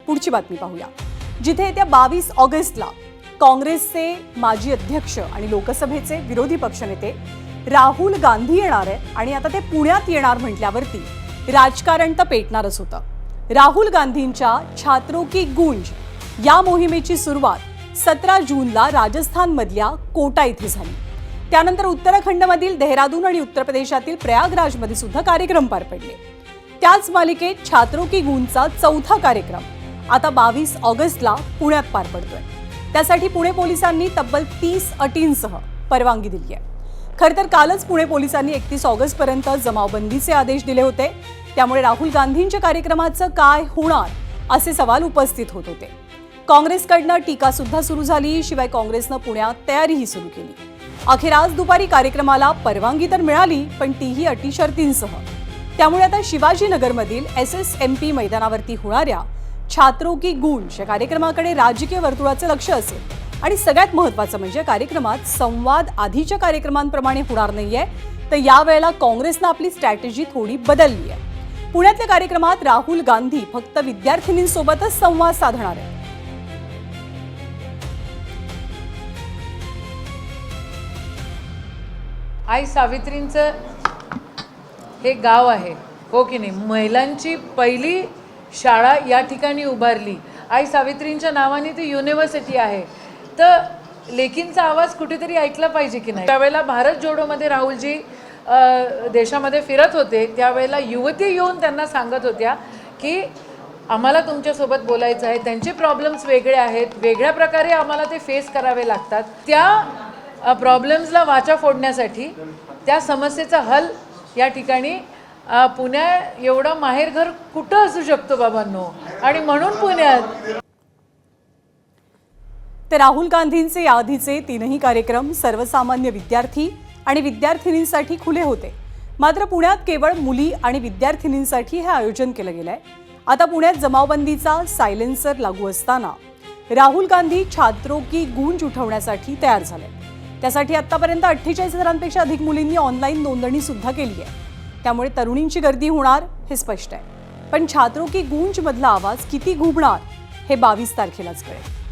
पुढची बातमी पाहूया, जिथे येत्या 22 ऑगस्टला काँग्रेसचे माजी अध्यक्ष आणि लोकसभेचे विरोधी पक्षनेते राहुल गांधी येणार आहे आणि आता ते पुण्यात येणार म्हटल्यावरती राजकारण तर पेटणारच होतं. राहुल गांधींच्या छात्रों की गूंज या मोहिमेची सुरुवात 17 जूनला राजस्थानमधल्या कोटा इथे झाली. त्यानंतर उत्तराखंडमधील देहरादून आणि उत्तर प्रदेशातील प्रयागराजमध्ये सुद्धा कार्यक्रम पार पडले. त्याच मालिकेत छात्रों की गूंजचा चौथा कार्यक्रम आता 22 ऑगस्टला पुण्यात पार पडतोय. त्यासाठी पुणे पोलिसांनी तब्बल 30 अटींसह परवानगी दिली आहे. खरं तर कालच पुणे पोलिसांनी 31 ऑगस्टपर्यंत जमावबंदीचे आदेश दिले होते. त्यामुळे राहुल गांधींच्या कार्यक्रमाचं काय होणार असे सवाल उपस्थित होत होते. काँग्रेसकडनं टीका सुद्धा सुरू झाली. शिवाय काँग्रेसनं पुण्यात तयारीही सुरू केली. अखेर आज दुपारी कार्यक्रमाला परवानगी तर मिळाली, पण तीही अटी शर्तींसह. त्यामुळे आता शिवाजीनगरमधील SSMP मैदानावरती होणाऱ्या छात्रों की गूंज या कार्यक्रमाकडे राजकीय वर्तुळाचे लक्ष असेल. आणि सगळ्यात महत्त्वाचं म्हणजे कार्यक्रमात संवाद आधीच्या कार्यक्रमांप्रमाणे होणार नाहीये, तर यावेळेला काँग्रेसनं आपली स्ट्रॅटेजी थोडी बदलली आहे. पुण्यातल्या कार्यक्रमात राहुल गांधी फक्त विद्यार्थिनींसोबतच संवाद साधणार आहेत. आई सावित्रींचं हे गाव आहे, हो की नाही? महिलांची पहिली शाळा या ठिकाणी उभारली. आई सावित्रींच्या नावाने ती युनिव्हर्सिटी आहे. तर लेकींचा आवाज कुठेतरी ऐकला पाहिजे की नाही? त्यावेळेला भारत जोडोमध्ये राहुलजी देशामध्ये फिरत होते, त्यावेळेला युवती येऊन त्यांना सांगत होत्या की आम्हाला तुमच्यासोबत बोलायचं आहे. त्यांचे प्रॉब्लेम्स वेगळे आहेत, वेगळ्या प्रकारे आम्हाला ते फेस करावे लागतात. त्या प्रॉब्लेम्सला वाचा फोडण्यासाठी, त्या समस्येचा हल या ठिकाणी पुण्या एवढं माहेरघर कुठं असू शकतो बाबांनो, आणि म्हणून पुण्यात. तर राहुल गांधींचे याआधीचे 3ही कार्यक्रम सर्वसामान्य विद्यार्थी आणि विद्यार्थिनींसाठी खुले होते. मात्र पुण्यात केवळ मुली आणि विद्यार्थिनींसाठी हे आयोजन केलं गेलंय. आता पुण्यात जमावबंदीचा सायलेन्सर लागू असताना राहुल गांधी छात्रों की गूंज उठवण्यासाठी तयार झाले. त्यासाठी आतापर्यंत 48,000पेक्षा अधिक मुलींनी ऑनलाईन नोंदणी सुद्धा केली आहे. त्यामुळे तरुणींची गर्दी होणार हे स्पष्ट आहे. पण छात्रों की गूंज मधला आवाज किती घुमणार हे 22 तारखेलाच कळेल.